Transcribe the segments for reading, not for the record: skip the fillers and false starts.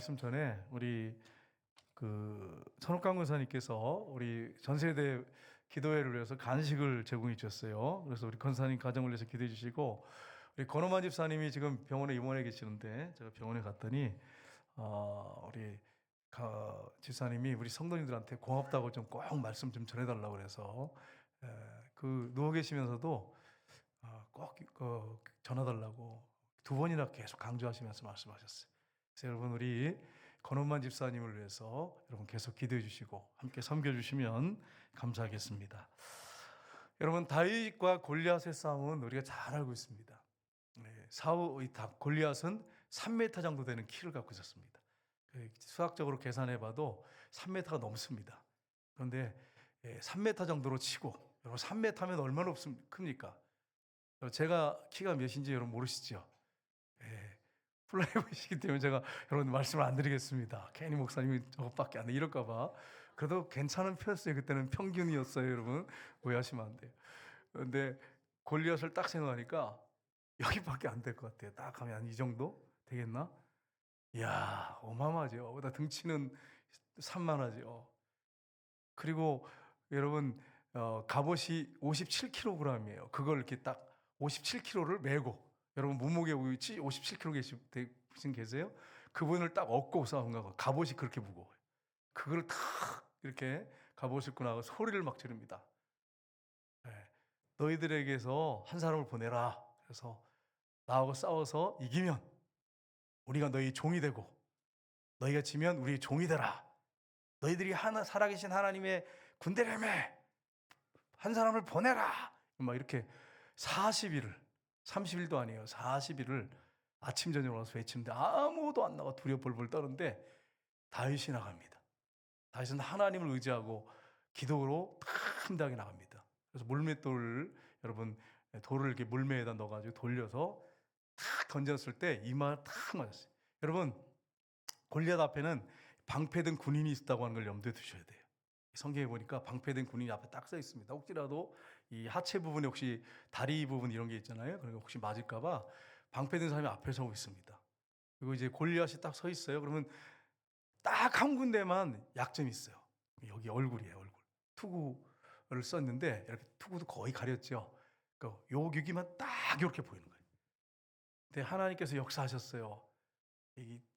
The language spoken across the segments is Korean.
말씀 전에 우리 천옥강 권사님께서 우리 전세대 기도회를 위해서 간식을 제공해 주셨어요. 그래서 우리 권사님 가정을 위해서 기도해 주시고, 우리 권호만 집사님이 지금 병원에 입원해 계시는데 제가 병원에 갔더니 우리 집사님이 우리 성도님들한테 고맙다고 좀 꼭 말씀 좀 전해달라고 그래서 누워 계시면서도 꼭 전해달라고 두 번이나 계속 강조하시면서 말씀하셨어요. 그래서 여러분, 우리 권원만 집사님을 위해서 여러분 계속 기도해 주시고 함께 섬겨 주시면 감사하겠습니다. 여러분, 다윗과 골리앗의 싸움은 우리가 잘 알고 있습니다. 골리앗은 3m 정도 되는 키를 갖고 있었습니다. 수학적으로 계산해 봐도 3m가 넘습니다. 그런데 3m 정도로 치고, 여러분 3m면 얼마나 큽니까? 제가 키가 몇인지 여러분 모르시죠? 플라이보이시기 때문에 제가 여러분 말씀을 안 드리겠습니다. 괜히 목사님이 저것밖에 안 돼 이럴까 봐. 그래도 괜찮은 편이었어요. 그때는 평균이었어요. 여러분 오해하시면 안 돼요. 그런데 골리앗을 딱 생각하니까 여기밖에 안 될 것 같아요. 딱 하면 한 이 정도 되겠나? 이야, 어마어마하죠. 보다 등치는 산만하죠. 그리고 여러분, 갑옷이 57kg이에요. 그걸 이렇게 딱 57kg를 메고, 여러분 몸무게 57kg 계신 계세요? 그분을 딱 업고 싸운 거고, 갑옷이 그렇게 무거워요. 그걸 탁 이렇게 갑옷을 입고 나가고 소리를 막 지릅니다. 너희들에게서 한 사람을 보내라. 그래서 나하고 싸워서 이기면 우리가 너희 종이 되고, 너희가 지면 우리 종이 되라. 너희들이 살아계신 하나님의 군대라며 한 사람을 보내라. 막 이렇게 40일을, 30일도 아니에요. 40일을 아침 저녁으로 와서 외치는데 아무도 안 나가 두려워 벌벌 떠는데 다윗이 나갑니다. 다윗은 하나님을 의지하고 기도로 탐당하게 나갑니다. 그래서 물맷돌을, 여러분 돌을 이렇게 물매에다 넣어가지고 돌려서 탁 던졌을 때 이마를 탁 맞았어요. 여러분, 골리앗 앞에는 방패든 군인이 있다고 하는 걸 염두에 두셔야 돼요. 성경에 보니까 방패된 군인이 앞에 딱 서 있습니다. 혹시라도 이 하체 부분에 혹시 다리 부분 이런 게 있잖아요. 그러니까 혹시 맞을까봐 방패된 사람이 앞에 서고 있습니다. 그리고 이제 골리앗이 딱 서 있어요. 그러면 딱 한 군데만 약점이 있어요. 여기 얼굴이에요, 얼굴. 투구를 썼는데 이렇게 투구도 거의 가렸죠. 그러니까 요 여기만 딱 이렇게 보이는 거예요. 근데 하나님께서 역사하셨어요.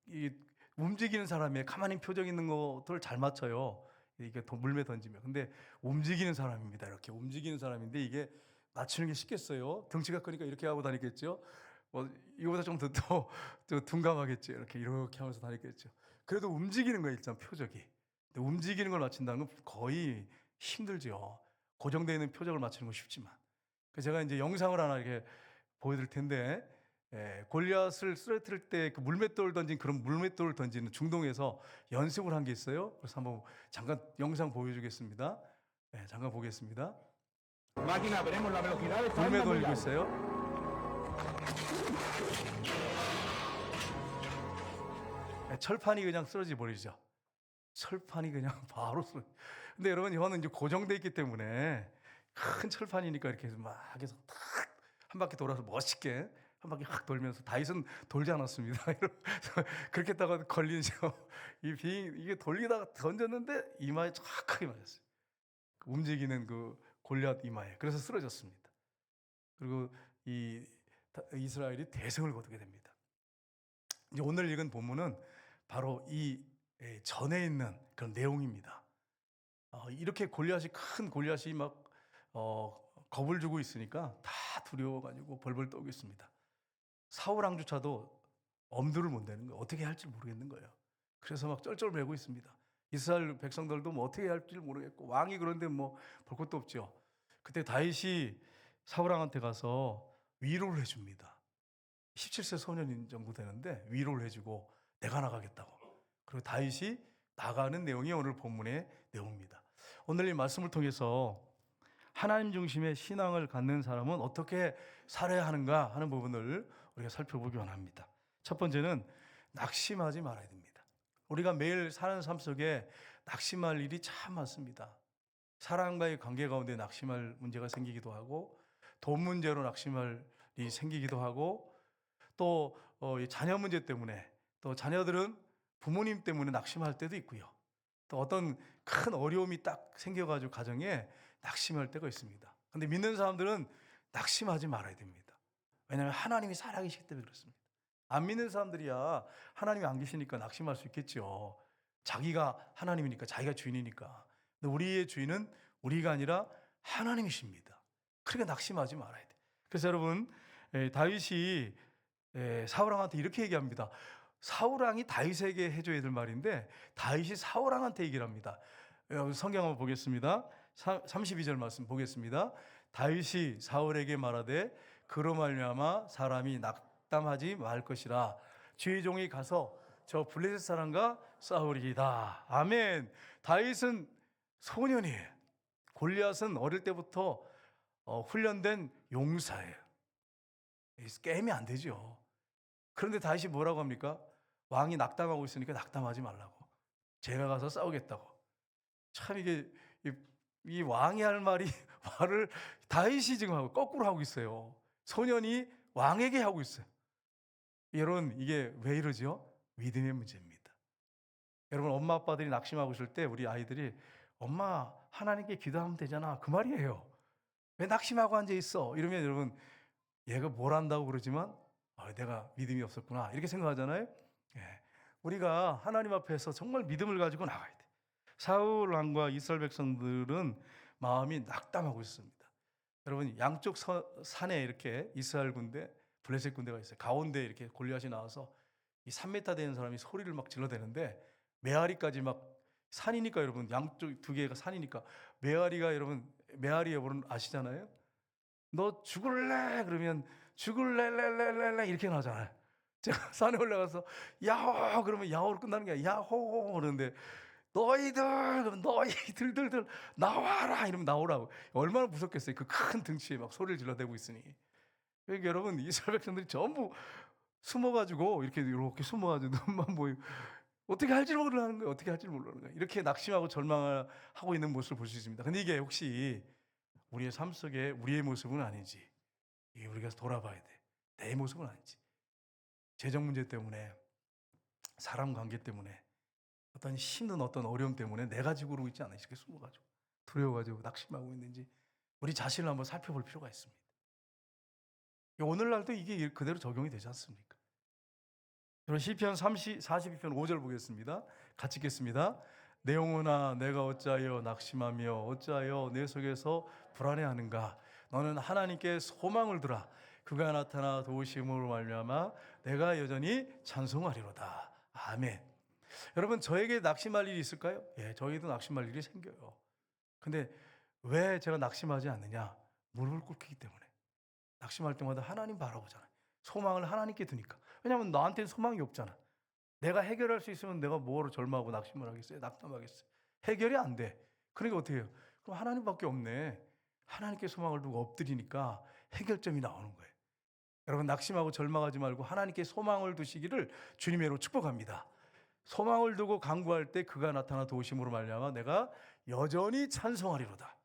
이 움직이는 사람이 가만히 표정 있는 것들 잘 맞춰요. 이게 물매 던지면. 근데 움직이는 사람입니다. 이렇게 움직이는 사람인데 이게 맞추는 게 쉽겠어요? 덩치가 크니까 이렇게 하고 다니겠죠. 이거보다 좀 더 둔감하겠죠. 이렇게 하면서 다니겠죠. 그래도 움직이는 거예요, 일단 표적이. 근데 움직이는 걸 맞춘다는 건 거의 힘들죠. 고정되어 있는 표적을 맞추는 건 쉽지만. 그래서 제가 이제 영상을 하나 이렇게 보여드릴 텐데, 골리앗을 쓰러뜨릴 때 그 물맷돌 던진, 그런 물맷돌을 던지는 중동에서 연습을 한 게 있어요. 그래서 한번 잠깐 영상 보여주겠습니다. 잠깐 보겠습니다. 물매 돌리고 있어요. 철판이 그냥 쓰러져 버리죠. 철판이 그냥 바로 쓰러. 근데 여러분, 이거는 이제 고정돼 있기 때문에 큰 철판이니까 이렇게 막 해서 탁 한 바퀴 돌아서 멋있게 한 바퀴 확 돌면서, 다윗은 돌지 않았습니다. 그렇게 했다가 걸리죠. 이게 돌리다가 던졌는데 이마에 정확하게 맞았어요. 움직이는 그 골리앗 이마에. 그래서 쓰러졌습니다. 그리고 이스라엘이 대승을 거두게 됩니다. 이제 오늘 읽은 본문은 바로 이 전에 있는 그런 내용입니다. 이렇게 큰 골리앗이 막 겁을 주고 있으니까 다 두려워가지고 벌벌 떨고 있습니다. 사울 왕조차도 엄두를 못 내는 거예요. 어떻게 할지 모르겠는 거예요. 그래서 막 쩔쩔매고 있습니다. 이스라엘 백성들도 뭐 어떻게 할지 모르겠고, 왕이 그런데 뭐 볼 것도 없죠. 그때 다윗이 사울 왕한테 가서 위로를 해줍니다. 17세 소년인 정도 되는데 위로를 해주고 내가 나가겠다고. 그리고 다윗이 나가는 내용이 오늘 본문의 내용입니다. 오늘 이 말씀을 통해서 하나님 중심의 신앙을 갖는 사람은 어떻게 살아야 하는가 하는 부분을 우리가 살펴보기 원합니다. 첫 번째는 낙심하지 말아야 됩니다. 우리가 매일 사는 삶 속에 낙심할 일이 참 많습니다. 사람과의 관계 가운데 낙심할 문제가 생기기도 하고, 돈 문제로 낙심할 일이 생기기도 하고, 또 자녀 문제 때문에, 또 자녀들은 부모님 때문에 낙심할 때도 있고요. 또 어떤 큰 어려움이 딱 생겨가지고 가정에 낙심할 때가 있습니다. 근데 믿는 사람들은 낙심하지 말아야 됩니다. 왜냐하면 하나님이 살아계시기 때문에 그렇습니다. 안 믿는 사람들이야 하나님이 안 계시니까 낙심할 수 있겠죠. 자기가 하나님이니까, 자기가 주인이니까. 근데 우리의 주인은 우리가 아니라 하나님이십니다. 그러니까 낙심하지 말아야 돼. 그래서 여러분, 다윗이 사울왕한테 이렇게 얘기합니다. 사울왕이 다윗에게 해줘야 될 말인데 다윗이 사울왕한테 얘기를 합니다. 성경 한번 보겠습니다. 32절 말씀 보겠습니다. 다윗이 사울에게 말하되 그로 말미암아 사람이 낙담하지 말 것이라 주의 종이 가서 저 블레셋 사람과 싸우리이다. 아멘. 다윗은 소년이에요. 골리앗은 어릴 때부터 훈련된 용사예요. 게임이 안 되죠. 그런데 다윗이 뭐라고 합니까? 왕이 낙담하고 있으니까 낙담하지 말라고. 제가 가서 싸우겠다고. 참 이게 이 왕이 할 말이 말을 다윗이 지금 하고 거꾸로 하고 있어요. 소년이 왕에게 하고 있어요. 여러분 이게 왜 이러죠? 믿음의 문제입니다. 여러분 엄마 아빠들이 낙심하고 있을 때 우리 아이들이 엄마 하나님께 기도하면 되잖아 그 말이에요. 왜 낙심하고 앉아 있어? 이러면 여러분 얘가 뭘 한다고 그러지만 내가 믿음이 없었구나 이렇게 생각하잖아요. 우리가 하나님 앞에서 정말 믿음을 가지고 나가야 돼. 사울 왕과 이스라엘 백성들은 마음이 낙담하고 있습니다. 여러분 양쪽 산에 이렇게 이스라엘 군대, 블레셋 군대가 있어요. 가운데 이렇게 골리앗이 나와서 이 3m 되는 사람이 소리를 막 질러대는데 메아리까지 막 산이니까 여러분 양쪽 두 개가 산이니까 메아리가 여러분 메아리 여러분 아시잖아요. 너 죽을래? 그러면 죽을래래래래 이렇게 나잖아요. 제가 산에 올라가서 야호 그러면 야호로 끝나는 게 야호 그러는데 너희들 그러면 너희들들들 나와라 이러면 나오라고. 얼마나 무섭겠어요. 그 큰 등치에 막 소리를 질러대고 있으니. 그러니까 여러분 이스라엘 백성들이 전부 숨어가지고 이렇게 숨어가지고 눈만 보이고 어떻게 할지 모르는 거예요. 어떻게 할지 모르는 거예요. 이렇게 낙심하고 절망하고 있는 모습을 볼 수 있습니다. 근데 이게 혹시 우리의 삶 속에 우리의 모습은 아닌지 우리가 돌아봐야 돼. 내 모습은 아닌지. 재정 문제 때문에 사람 관계 때문에 어떤 힘든 어떤 어려움 때문에 내가 지고 그러고 있지 않아. 이렇게 숨어가지고 두려워가지고 낙심하고 있는지 우리 자신을 한번 살펴볼 필요가 있습니다. 오늘날도 이게 그대로 적용이 되지 않습니까? 여러분 시편 42편 5절 보겠습니다. 같이 읽겠습니다. 내 영혼아 내가 어찌하여 낙심하며 어찌하여 내 속에서 불안해하는가. 너는 하나님께 소망을 두라. 그가 나타나 도우심으로 말미암아 내가 여전히 찬송하리로다. 아멘. 여러분 저에게 낙심할 일이 있을까요? 예, 저에게도 낙심할 일이 생겨요. 근데 왜 제가 낙심하지 않느냐? 무릎을 꿇기 때문에. 낙심할 때마다 하나님 바라보잖아요. 소망을 하나님께 두니까. 왜냐하면 나한테는 소망이 없잖아. 내가 해결할 수 있으면 내가 뭐로 절망하고 낙심을 하겠어요? 낙담하겠어요? 해결이 안 돼. 그러니까 어떻게 해요? 그럼 하나님밖에 없네. 하나님께 소망을 두고 엎드리니까 해결점이 나오는 거예요. 여러분 낙심하고 절망하지 말고 하나님께 소망을 두시기를 주님의 이름으로 축복합니다. 소망을 두고 간구할 때 그가 나타나 도우심으로 말미암아 내가 여전히 찬송하리로다.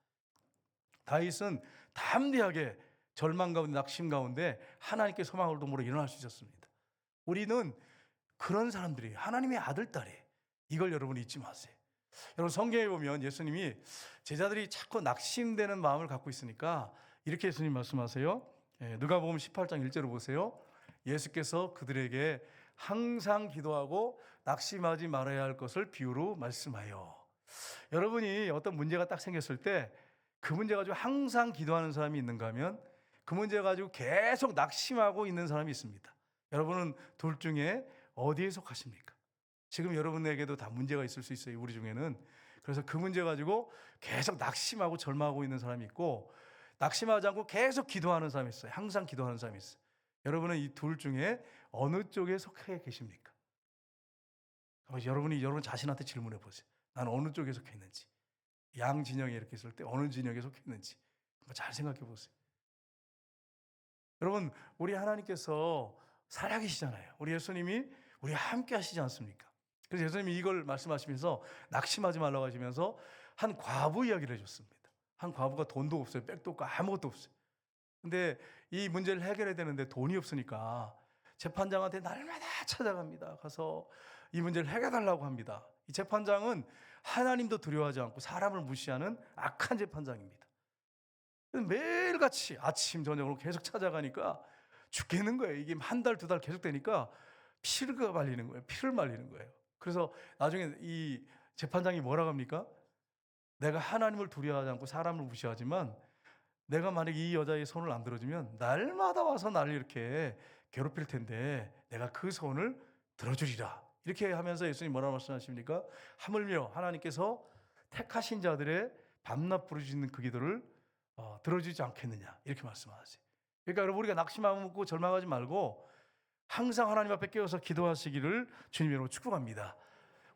다윗은 담대하게 절망 가운데 낙심 가운데 하나님께 소망을 두므로 일어날 수 있었습니다. 우리는 그런 사람들이에요. 하나님의 아들, 딸이에요. 이걸 여러분 잊지 마세요. 여러분 성경에 보면 예수님이 제자들이 자꾸 낙심되는 마음을 갖고 있으니까 이렇게 예수님 말씀하세요. 누가복음 18장 1절을 보세요. 예수께서 그들에게 항상 기도하고 낙심하지 말아야 할 것을 비유로 말씀하여. 여러분이 어떤 문제가 딱 생겼을 때 그 문제 가지고 항상 기도하는 사람이 있는가 하면 그 문제 가지고 계속 낙심하고 있는 사람이 있습니다. 여러분은 둘 중에 어디에 속하십니까? 지금 여러분에게도 다 문제가 있을 수 있어요. 우리 중에는. 그래서 그 문제 가지고 계속 낙심하고 절망하고 있는 사람이 있고 낙심하지 않고 계속 기도하는 사람이 있어요. 항상 기도하는 사람이 있어요. 여러분은 이 둘 중에 어느 쪽에 속해 계십니까? 여러분이 여러분 자신한테 질문해 보세요. 나는 어느 쪽에 속해 있는지. 양 진영에 이렇게 있을 때 어느 진영에 속해 있는지 잘 생각해 보세요. 여러분 우리 하나님께서 살아계시잖아요. 우리 예수님이 우리와 함께 하시지 않습니까? 그래서 예수님이 이걸 말씀하시면서 낙심하지 말라고 하시면서 한 과부 이야기를 해줬습니다. 한 과부가 돈도 없어요. 백도 없고 아무것도 없어요. 근데 이 문제를 해결해야 되는데 돈이 없으니까 재판장한테 날마다 찾아갑니다. 가서 이 문제를 해결하려고 합니다. 이 재판장은 하나님도 두려워하지 않고 사람을 무시하는 악한 재판장입니다. 매일같이 아침 저녁으로 계속 찾아가니까 죽겠는 거예요. 이게 한 달, 두 달 계속 되니까 피가 말리는 거예요. 피를 말리는 거예요. 그래서 나중에 이 재판장이 뭐라고 합니까? 내가 하나님을 두려워하지 않고 사람을 무시하지만 내가 만약 이 여자의 손을 안 들어주면 날마다 와서 나를 이렇게 괴롭힐 텐데 내가 그 손을 들어주리라. 이렇게 하면서 예수님이 뭐라고 말씀하십니까? 하물며 하나님께서 택하신 자들의 밤낮 부르짖는 그 기도를 들어주지 않겠느냐 이렇게 말씀하세요. 그러니까 여러분 우리가 낙심하고 묻고 절망하지 말고 항상 하나님 앞에 깨어서 기도하시기를 주님 이름으로 축복합니다.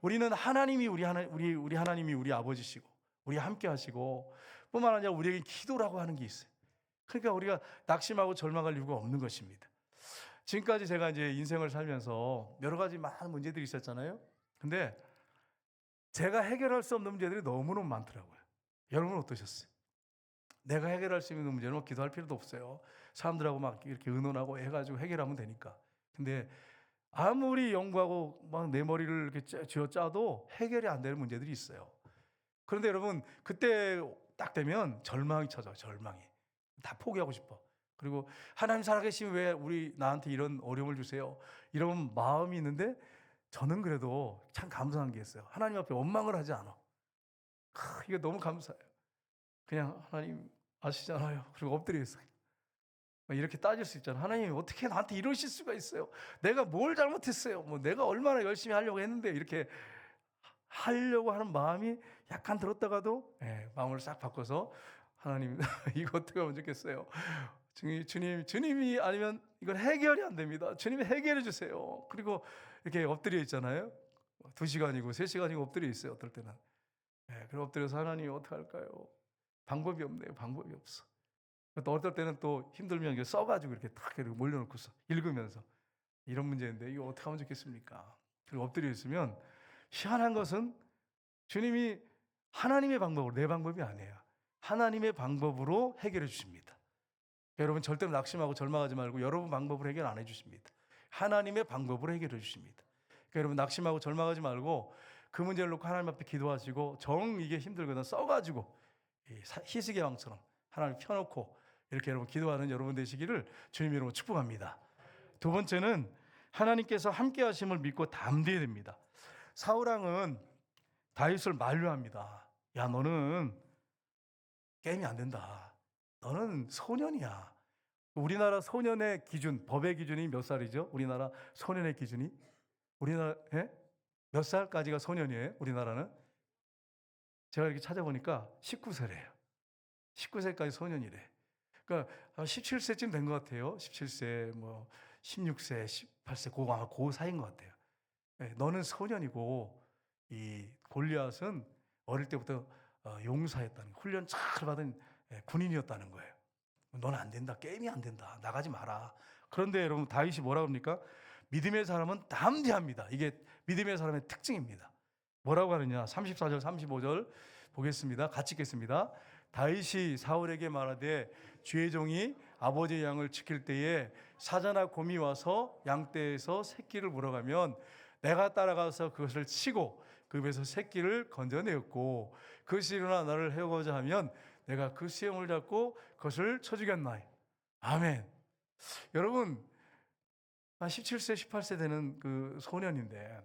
우리는 하나님이 우리 하나님이 우리 아버지시고 우리 함께 하시고 뿐만 아니라 우리에게 기도라고 하는 게 있어요. 그러니까 우리가 낙심하고 절망할 이유가 없는 것입니다. 지금까지 제가 이제 인생을 살면서 여러 가지 많은 문제들이 있었잖아요. 근데 제가 해결할 수 없는 문제들이 너무너무 많더라고요. 여러분은 어떠셨어요? 내가 해결할 수 있는 문제는 뭐 기도할 필요도 없어요. 사람들하고 막 이렇게 의논하고 해가지고 해결하면 되니까. 근데 아무리 연구하고 막 내 머리를 이렇게 쥐어 짜도 해결이 안 되는 문제들이 있어요. 그런데 여러분 그때 딱 되면 절망이 찾아요. 절망이. 다 포기하고 싶어. 그리고 하나님 살아계시면 왜 나한테 이런 어려움을 주세요? 이런 마음이 있는데 저는 그래도 참 감사한 게 있어요. 하나님 앞에 원망을 하지 않아. 이게 너무 감사해요. 그냥 하나님 아시잖아요. 그리고 엎드려 있어요. 이렇게 따질 수 있잖아요. 하나님 어떻게 나한테 이러실 수가 있어요? 내가 뭘 잘못했어요? 뭐 내가 얼마나 열심히 하려고 했는데 이렇게 하려고 하는 마음이 약간 들었다가도 마음을 싹 바꿔서 하나님 이거 어떻게 하면 좋겠어요? 주님이 아니면 이건 해결이 안 됩니다. 주님이 해결해 주세요. 그리고 이렇게 엎드려 있잖아요. 2시간이고 3시간이고 엎드려 있어요. 어떨 때는. 그리고 엎드려서 하나님 어떻게 할까요? 방법이 없네요. 방법이 없어. 또 어떨 때는 또 힘들면 이게 써가지고 이렇게 탁 이렇게 몰려놓고서 읽으면서 이런 문제인데 이거 어떻게 하면 좋겠습니까? 그리고 엎드려 있으면 희한한 것은 주님이 하나님의 방법으로, 내 방법이 아니에요. 하나님의 방법으로 해결해 주십니다. 여러분 절대로 낙심하고 절망하지 말고 여러분 방법으로 해결 안 해주십니다. 하나님의 방법으로 해결해 주십니다. 그러니까 여러분 낙심하고 절망하지 말고 그 문제를 놓고 하나님 앞에 기도하시고 이게 힘들거든 써가지고 희석의 왕처럼 하나님 펴놓고 이렇게 여러분 기도하는 여러분 되시기를 주님 이름으로 축복합니다. 두 번째는 하나님께서 함께 하심을 믿고 담대해야 됩니다. 사울왕은 다윗을 만류합니다. 야 너는 게임이 안 된다. 너는 소년이야. 우리나라 소년의 기준, 법의 기준이 몇 살이죠? 우리나라 소년의 기준이? 우리나라에 몇 살까지가 소년이에요? 우리나라는? 제가 이렇게 찾아보니까 19세래요. 19세까지 소년이래. 그러니까 17세쯤 된 것 같아요. 17세, 뭐 16세, 18세, 아마 그 사이인 것 같아요. 너는 소년이고 이 골리앗은 어릴 때부터 용사였다는 훈련 잘 받은 군인이었다는 거예요. 너는 안 된다. 게임이 안 된다. 나가지 마라. 그런데 여러분 다윗이 뭐라고 합니까? 믿음의 사람은 담대합니다. 이게 믿음의 사람의 특징입니다. 뭐라고 하느냐? 34절, 35절 보겠습니다. 같이 읽겠습니다. 다윗이 사울에게 말하되 주의 종이 아버지의 양을 지킬 때에 사자나 곰이 와서 양떼에서 새끼를 물어가면 내가 따라가서 그것을 치고 그 입에서 새끼를 건져내었고 그것이 일어나 나를 해오고자 하면 내가 그 수염을 잡고 그것을 쳐 죽였나이. 아멘. 여러분 17세 18세 되는 그 소년인데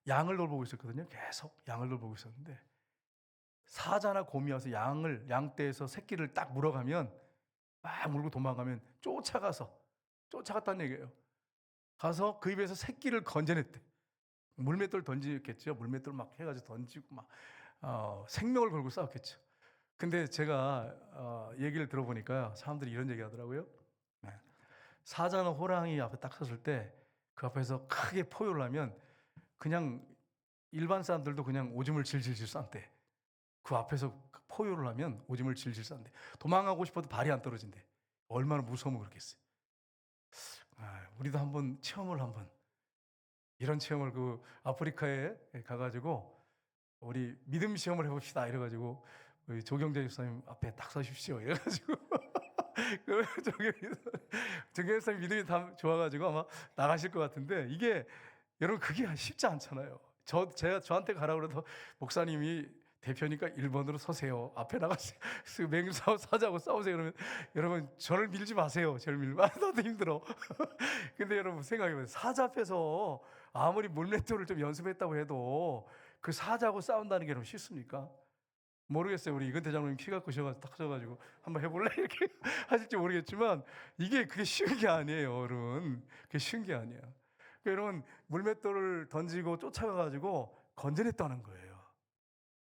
양을 돌보고 있었거든요. 계속 양을 돌보고 있었는데 사자나 곰이 와서 양떼에서 새끼를 딱 물어가면 막 물고 도망가면 쫓아갔다는 얘기예요. 가서 그 입에서 새끼를 건져냈대. 물맷돌 던지겠죠. 물맷돌 막 해가지고 던지고 막 생명을 걸고 싸웠겠죠. 근데 제가 얘기를 들어보니까 사람들이 이런 얘기 하더라고요. 사자나 호랑이 앞에 딱 섰을 때 그 앞에서 크게 포효를 하면 그냥 일반 사람들도 그냥 오줌을 질질질 싼대. 그 앞에서 포효를 하면 오줌을 질질 싼대. 도망가고 싶어도 발이 안 떨어진대. 얼마나 무서우면 그렇겠어요. 우리도 한번 이런 체험을 그 아프리카에 가가지고 우리 믿음 시험을 해봅시다 이래가지고 우리 조경재 집사님 앞에 딱 서십시오 이래가지고 조경재 집사님 믿음이 다 좋아가지고 아마 나가실 것 같은데 이게 여러분 그게 쉽지 않잖아요. 저한테 가라 그래도 목사님이 대표니까 1번으로 서세요. 앞에 나가세요. 사자고 싸우세요. 그러면 여러분 저를 밀지 마세요. 저를 밀면 나도 힘들어. 근데 여러분 생각해보세요. 사자 앞에서 아무리 물맷돌을 좀 연습했다고 해도 그 사자하고 싸운다는 게 여러분 쉽습니까? 모르겠어요. 우리 이근태 장로님 키가 크셔가지고 딱 커져가지고 한번 해볼래? 이렇게 하실지 모르겠지만 그게 쉬운 게 아니에요. 여러분. 그게 쉬운 게 아니야. 그러니까 여러분 물맷돌을 던지고 쫓아가가지고 건져냈다는 거예요.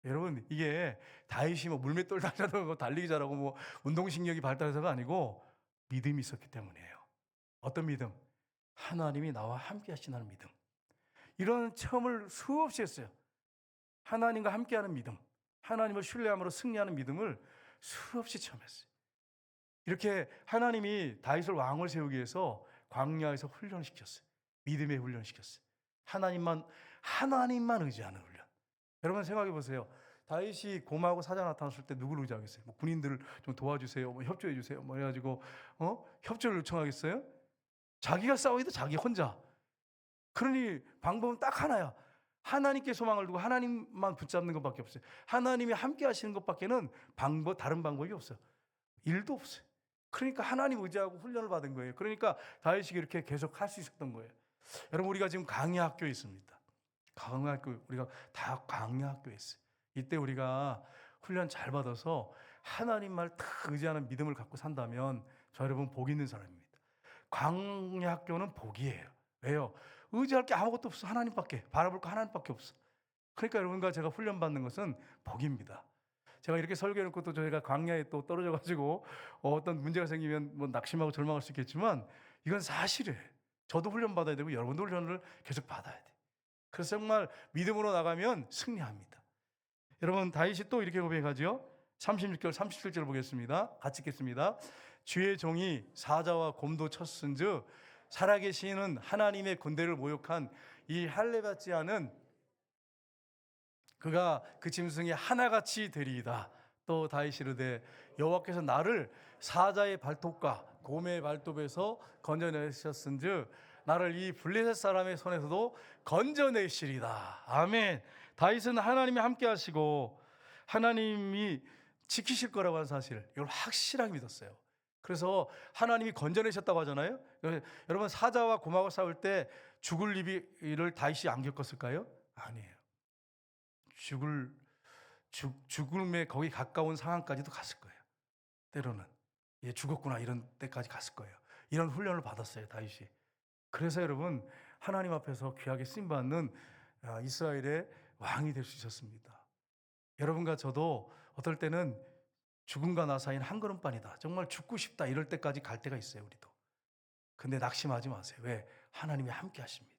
여러분 이게 다윗이 뭐 물맷돌 달라고 달리기 잘하고 뭐 운동신경이 발달해서가 아니고 믿음이 있었기 때문이에요. 어떤 믿음? 하나님이 나와 함께 하시는 믿음. 이런 체험을 수없이 했어요. 하나님과 함께하는 믿음, 하나님을 신뢰함으로 승리하는 믿음을 수없이 체험했어요. 이렇게 하나님이 다윗을 왕을 세우기 위해서 광야에서 훈련을 시켰어요. 믿음의 훈련을 시켰어요. 하나님만 의지하는 훈련. 여러분 생각해 보세요. 다윗이 곰하고 사자 나타났을 때 누구를 의지하겠어요? 뭐 군인들을 좀 도와주세요, 뭐 협조해 주세요, 뭐 해가지고 협조를 요청하겠어요? 자기가 싸우기도 자기 혼자. 그러니 방법은 딱 하나야. 하나님께 소망을 두고 하나님만 붙잡는 것밖에 없어요. 하나님이 함께 하시는 것밖에는 다른 방법이 없어요. 일도 없어요. 그러니까 하나님 의지하고 훈련을 받은 거예요. 그러니까 다윗이 이렇게 계속 할 수 있었던 거예요. 여러분 우리가 지금 강야 학교에 있습니다. 우리가 다 강야 학교에 있어요. 이때 우리가 훈련 잘 받아서 하나님 말 딱 의지하는 믿음을 갖고 산다면 저 여러분 복 있는 사람입니다. 광야 학교는 복이에요. 왜요? 의지할 게 아무것도 없어. 하나님밖에. 바라볼 거 하나님밖에 없어. 그러니까 여러분과 제가 훈련받는 것은 복입니다. 제가 이렇게 설교해놓고 또 저희가 광야에 또 떨어져가지고 어떤 문제가 생기면 뭐 낙심하고 절망할 수 있겠지만 이건 사실이에요. 저도 훈련받아야 되고 여러분도 훈련을 계속 받아야 돼. 그래서 정말 믿음으로 나가면 승리합니다. 여러분 다윗이 또 이렇게 고백하죠. 36절 37절 보겠습니다. 같이 읽겠습니다. 주의 종이 사자와 곰도 쳤은즉 살아계시는 하나님의 군대를 모욕한 이 할례받지 않은 그가 그 짐승이 하나같이 되리이다. 또 다윗이 이르되 여호와께서 나를 사자의 발톱과 곰의 발톱에서 건져내셨은즉 나를 이 블레셋 사람의 손에서도 건져내시리다. 아멘. 다윗은 하나님이 함께 하시고 하나님이 지키실 거라고 하는 사실 이걸 확실하게 믿었어요. 그래서 하나님이 건져내셨다고 하잖아요. 여러분 사자와 곰하고 싸울 때 죽을 일을 다윗이 안 겪었을까요? 아니에요. 죽음에 거기 가까운 상황까지도 갔을 거예요. 때로는 죽었구나 이런 때까지 갔을 거예요. 이런 훈련을 받았어요 다윗이. 그래서 여러분 하나님 앞에서 귀하게 쓰임받는 이스라엘의 왕이 될 수 있었습니다. 여러분과 저도 어떨 때는 죽음과 나 사이는 한 걸음반이다. 정말 죽고 싶다 이럴 때까지 갈 때가 있어요 우리도. 근데 낙심하지 마세요. 왜? 하나님이 함께 하십니다.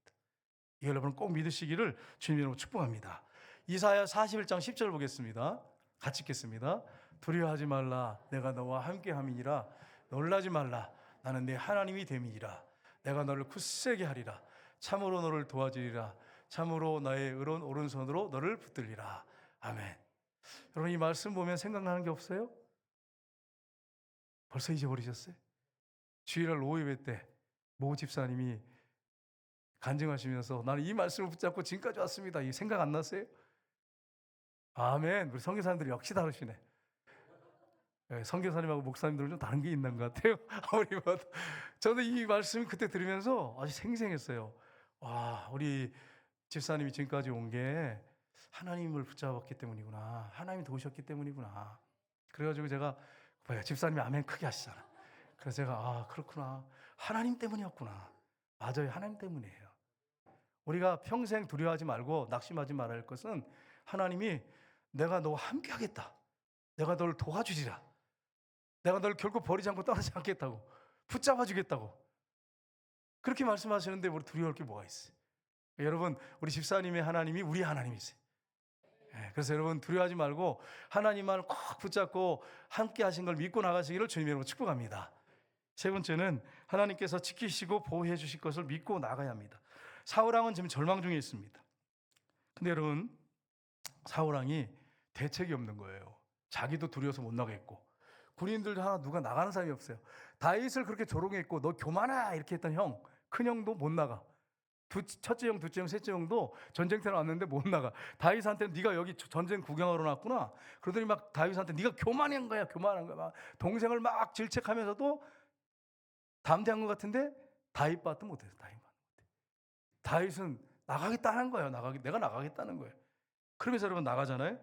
이 여러분 꼭 믿으시기를 주님 이름으로 축복합니다. 이사야 41장 10절 보겠습니다. 같이 읽겠습니다. 두려워하지 말라 내가 너와 함께 함이니라. 놀라지 말라 나는 네 하나님이 됨이니라. 내가 너를 굳세게 하리라. 참으로 너를 도와주리라. 참으로 나의 의로운 오른손으로 너를 붙들리라. 아멘. 여러분 이 말씀 보면 생각나는 게 없어요? 벌써 잊어버리셨어요? 주일날 오후 예배 때 모 집사님이 간증하시면서 나는 이 말씀을 붙잡고 지금까지 왔습니다. 이 생각 안 났어요? 아멘. 우리 선교사님들이 역시 다르시네. 선교사님하고 목사님들은 좀 다른 게 있는 것 같아요. 아무리 봐도. 저는 이 말씀을 그때 들으면서 아주 생생했어요. 와, 우리 집사님이 지금까지 온 게 하나님을 붙잡았기 때문이구나. 하나님이 도우셨기 때문이구나. 그래가지고 제가 집사님이 아멘 크게 하시잖아. 그래서 제가 그렇구나. 하나님 때문이었구나. 맞아요. 하나님 때문이에요. 우리가 평생 두려워하지 말고 낙심하지 말아야 할 것은 하나님이 내가 너와 함께 하겠다. 내가 너를 도와주리라. 내가 너를 결코 버리지 않고 떠나지 않겠다고. 붙잡아 주겠다고. 그렇게 말씀하시는데 우리 두려워할 게 뭐가 있어요? 여러분 우리 집사님의 하나님이 우리 하나님이세요. 그래서 여러분 두려워하지 말고 하나님만 꼭 붙잡고 함께 하신 걸 믿고 나가시기를 주님 이름으로 축복합니다. 세 번째는 하나님께서 지키시고 보호해 주실 것을 믿고 나가야 합니다. 사울왕은 지금 절망 중에 있습니다. 근데 여러분 사울왕이 대책이 없는 거예요. 자기도 두려워서 못 나가겠고 군인들 하나 누가 나가는 사람이 없어요. 다윗을 그렇게 조롱했고 너 교만아 이렇게 했던 큰형도 못 나가. 첫째 형, 둘째 형, 셋째 형도 전쟁터에 왔는데 못 나가. 다윗한테 네가 여기 전쟁 구경하러 왔구나. 그러더니 막 다윗한테 네가 교만한 거야, 교만한 거야. 막 동생을 막 질책하면서도 담대한 것 같은데 다윗 봤도 못했어. 다윗은 나가겠다는 거예요. 내가 나가겠다는 거예요. 그러면서 여러분 나가잖아요.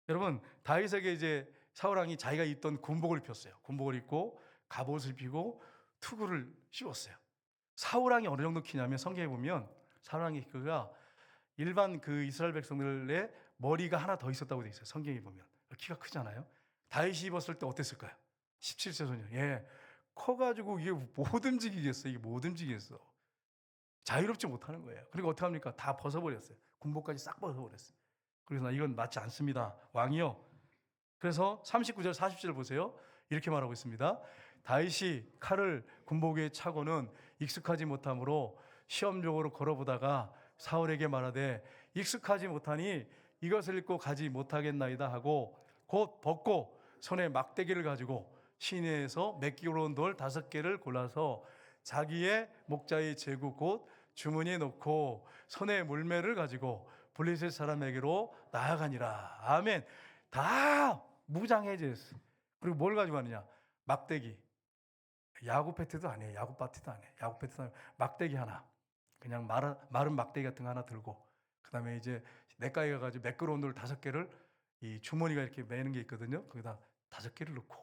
여러분 다윗에게 이제 사울 왕이 자기가 입던 군복을 입혔어요. 군복을 입고 갑옷을 입히고 투구를 씌웠어요. 사울 왕이 어느 정도 키냐면 성경에 보면 사울 왕의 키가 일반 그 이스라엘 백성들의 머리가 하나 더 있었다고 돼 있어요. 성경에 보면 키가 크잖아요. 다윗이 입었을 때 어땠을까요? 17세 소년. 예, 커가지고 이게 못 움직이겠어. 이게 못 움직이겠어. 자유롭지 못하는 거예요. 그리고 어떻게 합니까? 다 벗어버렸어요. 군복까지 싹 벗어버렸어요. 그래서 나 이건 맞지 않습니다. 왕이요. 그래서 39절 40절 보세요. 이렇게 말하고 있습니다. 다윗이 칼을 군복에 차고는 익숙하지 못하므로 시험적으로 걸어보다가 사울에게 말하되 익숙하지 못하니 이것을 입고 가지 못하겠나이다 하고 곧 벗고 손에 막대기를 가지고 시내에서 메기로 온 돌 5개를 골라서 자기의 목자의 제구 곧 주머니에 넣고 손에 물매를 가지고 블레셋 사람에게로 나아가니라. 아멘. 다 무장해제했어. 그리고 뭘 가지고 가느냐? 막대기. 야구 패트도 아니에요. 야구 바트도 아니에요. 야구 패트도 아니에요. 막대기 하나. 그냥 마른 막대기 같은 거 하나 들고, 그 다음에 이제 내과에 가가지고 매끄러운 돌 5개를 이 주머니가 이렇게 매는 게 있거든요. 거기다 5개를 넣고,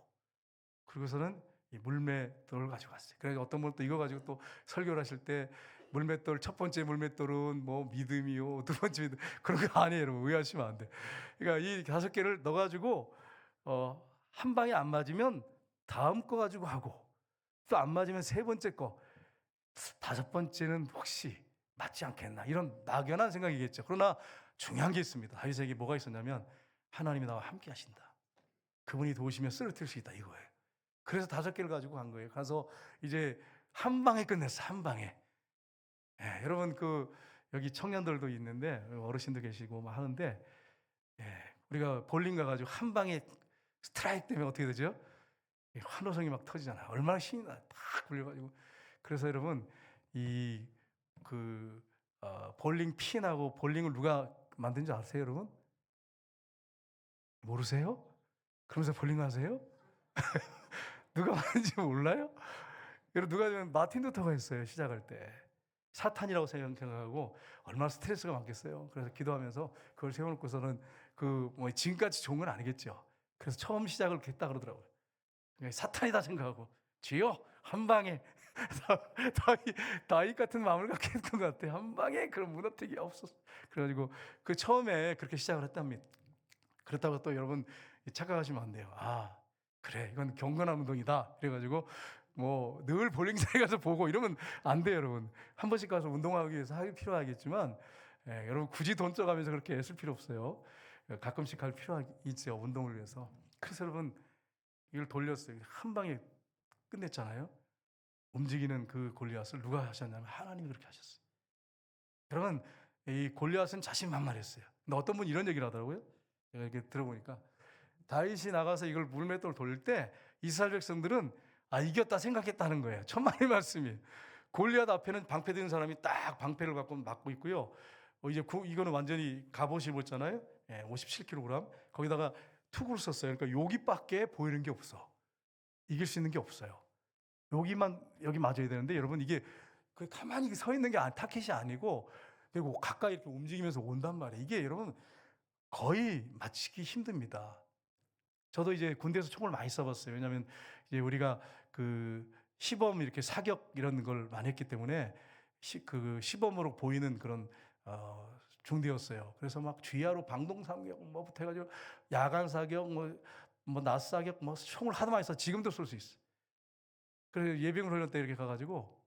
그리고서는 이 물맷돌을 가지고 갔어요. 그래서 어떤 분은 또 이거 가지고 또 설교를 하실 때 물맷돌, 첫 번째 물맷돌은 뭐 믿음이요, 두 번째 믿음, 그런 거 아니에요. 여러분 오해하시면 안 돼. 그러니까 이 5개를 넣어가지고 한 방에 안 맞으면 다음 거 가지고 하고, 또 안 맞으면 세 번째 거, 5번째는 혹시 맞지 않겠나, 이런 막연한 생각이겠죠. 그러나 중요한 게 있습니다. 다윗에게 뭐가 있었냐면 하나님이 나와 함께 하신다. 그분이 도우시면 쓰러뜨릴 수 있다, 이거예요. 그래서 5개를 가지고 간 거예요. 가서 이제 한 방에 끝냈어. 한 방에. 예, 여러분 그 여기 청년들도 있는데 어르신도 계시고 막 하는데, 예, 우리가 볼링 가가지고 한 방에 스트라이크 때문에 어떻게 되죠? 환호성이 막 터지잖아요. 얼마나 신이 나, 딱 굴려가지고. 그래서 여러분 이 그 볼링 핀하고 볼링을 누가 만든 줄 아세요, 여러분? 모르세요? 그러면서 볼링 하세요? 누가 만든지 몰라요? 여러분 누가 하면 마틴 루터가 했어요. 시작할 때 사탄이라고 생각하고 얼마나 스트레스가 많겠어요. 그래서 기도하면서 그걸 세워놓고서는 그 뭐 지금까지 좋은 건 아니겠죠. 그래서 처음 시작을 그렇게 했다 그러더라고요. 사탄이다 생각하고 주여 한 방에 다윗 같은 마음을 갖게 했던 것 같아요. 한 방에 그런 무너뜨기 없었어. 그래가지고 그 처음에 그렇게 시작을 했답니다. 그렇다고 또 여러분 착각하시면 안 돼요. 아 그래 이건 경건한 운동이다. 그래가지고 뭐 늘 볼링장에 가서 보고 이러면 안 돼요, 여러분. 한 번씩 가서 운동하기 위해서 하기 필요하겠지만, 여러분 굳이 돈 써가면서 그렇게 애쓸 필요 없어요. 가끔씩 할 필요가 있죠, 운동을 위해서. 그래서 여러분 이걸 돌렸어요. 한 방에 끝냈잖아요. 움직이는 그 골리앗을 누가 하셨냐면 하나님이 그렇게 하셨어요. 여러분 이 골리앗은 자신만만했어요. 근데 어떤 분이 이런 얘기를 하더라고요. 제가 이렇게 들어보니까 다윗이 나가서 이걸 물맷돌 돌릴 때 이스라엘 백성들은 이겼다 생각했다는 거예요. 천만의 말씀이. 골리앗 앞에는 방패 드는 사람이 딱 방패를 갖고 막고 있고요. 이제 이거는 완전히 갑옷이 입었잖아요. 57kg. 거기다가 투구를 썼어요. 그러니까 여기밖에 보이는 게 없어. 이길 수 있는 게 없어요. 여기 맞아야 되는데 여러분 이게 가만히 서 있는 게 타켓이 아니고, 그리고 가까이 이렇게 움직이면서 온단 말이에요. 이게 여러분 거의 맞추기 힘듭니다. 저도 이제 군대에서 총을 많이 쏴봤어요. 왜냐하면 이제 우리가 그 시범 이렇게 사격 이런 걸 많이 했기 때문에 그 시범으로 보이는 그런 중대였어요. 그래서 막 주야로 방동 사격 뭐부터 해가지고 야간 사격 낮 사격 총을 하도 많이 쏴. 지금도 쏠 수 있어. 그래서 예비군 훈련 때 이렇게 가가지고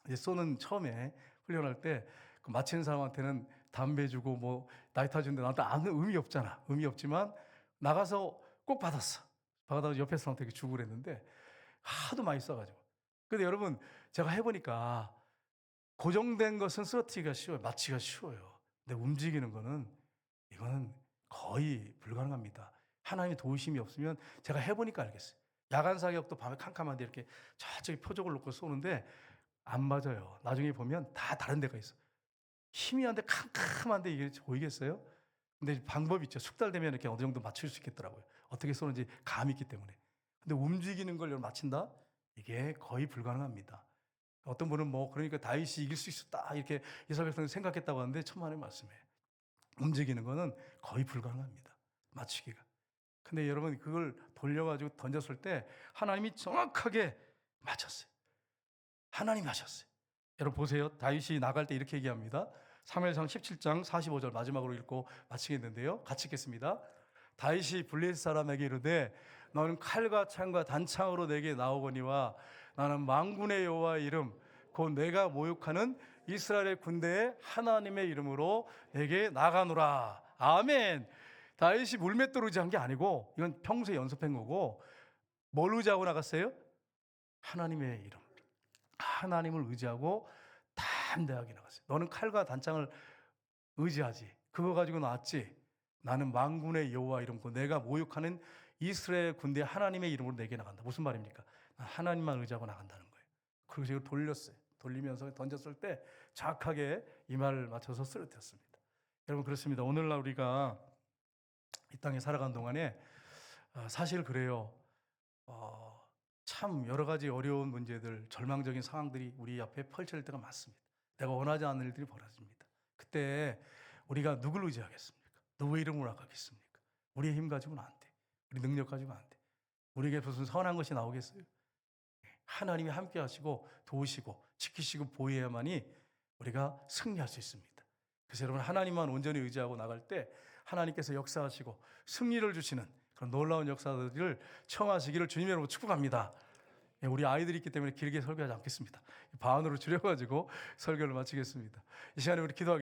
이제 쏘는 처음에 훈련할 때 그 마치는 사람한테는 담배 주고 뭐 나이타 주는데 나한테 아무 의미 없잖아. 의미 없지만 나가서 꼭 받았어. 받아서 옆에 사람한테 이렇게 주고 그랬는데 하도 많이 써가지고. 근데 여러분 제가 해보니까 고정된 것은 쓰러뜨리기가 쉬워요. 맞히기가 쉬워요. 근데 움직이는 거는 이거는 거의 불가능합니다. 하나님의 도우심이 없으면, 제가 해보니까 알겠어요. 야간 사격도 밤에 캄캄한데 이렇게 저쪽에 표적을 놓고 쏘는데 안 맞아요. 나중에 보면 다 다른 데가 있어. 희미한데 캄캄한데 이게 보이겠어요? 근데 방법이 있죠. 숙달되면 이렇게 어느 정도 맞출 수 있겠더라고요. 어떻게 쏘는지 감이 있기 때문에. 근데 움직이는 걸 맞춘다? 이게 거의 불가능합니다. 어떤 분은 뭐 그러니까 다윗이 이길 수 있었다 이렇게 이스라엘 백성이 생각했다고 하는데 천만의 말씀이에요. 움직이는 거는 거의 불가능합니다. 맞추기가. 근데 여러분 그걸 돌려가지고 던졌을 때 하나님이 정확하게 맞췄어요. 하나님이 하셨어요. 여러분 보세요. 다윗이 나갈 때 이렇게 얘기합니다. 사무엘상 17장 45절 마지막으로 읽고 마치겠는데요. 같이 읽겠습니다. 다윗이 블레셋 사람에게 이르되 너는 칼과 창과 단창으로 내게 나오거니와 나는 만군의 여호와의 이름 곧 내가 모욕하는 이스라엘의 군대의 하나님의 이름으로 내게 나가노라. 아멘. 다윗이 물맷돌 의지한 게 아니고 이건 평소에 연습한 거고 뭘 의지하고 나갔어요? 하나님의 이름. 하나님을 의지하고 담대하게 나갔어요. 너는 칼과 단창을 의지하지. 그거 가지고 나왔지. 나는 만군의 여호와 이름 곧 내가 모욕하는 이스라엘 군대 하나님의 이름으로 내게 나간다. 무슨 말입니까? 하나님만 의지하고 나간다는 거예요. 그리고 제가 돌렸어요. 돌리면서 던졌을 때 정확하게 이 말을 맞춰서 쓰러뜨렸습니다. 여러분 그렇습니다. 오늘날 우리가 이 땅에 살아간 동안에 사실 그래요. 참 여러 가지 어려운 문제들, 절망적인 상황들이 우리 앞에 펼쳐질 때가 많습니다. 내가 원하지 않는 일들이 벌어집니다. 그때 우리가 누굴 의지하겠습니까? 누구의 이름으로 나가겠습니까? 우리의 힘 가지고는 안 돼. 우리 능력 가지고는 안 돼. 우리에게 무슨 선한 것이 나오겠어요? 하나님이 함께 하시고 도우시고 지키시고 보호해야만이 우리가 승리할 수 있습니다. 그래서 여러분 하나님만 온전히 의지하고 나갈 때 하나님께서 역사하시고 승리를 주시는 그런 놀라운 역사들을 청하시기를 주님 여러분 축복합니다. 우리 아이들이 있기 때문에 길게 설교하지 않겠습니다. 반으로 줄여가지고 설교를 마치겠습니다. 이 시간에 우리 기도하겠습니다.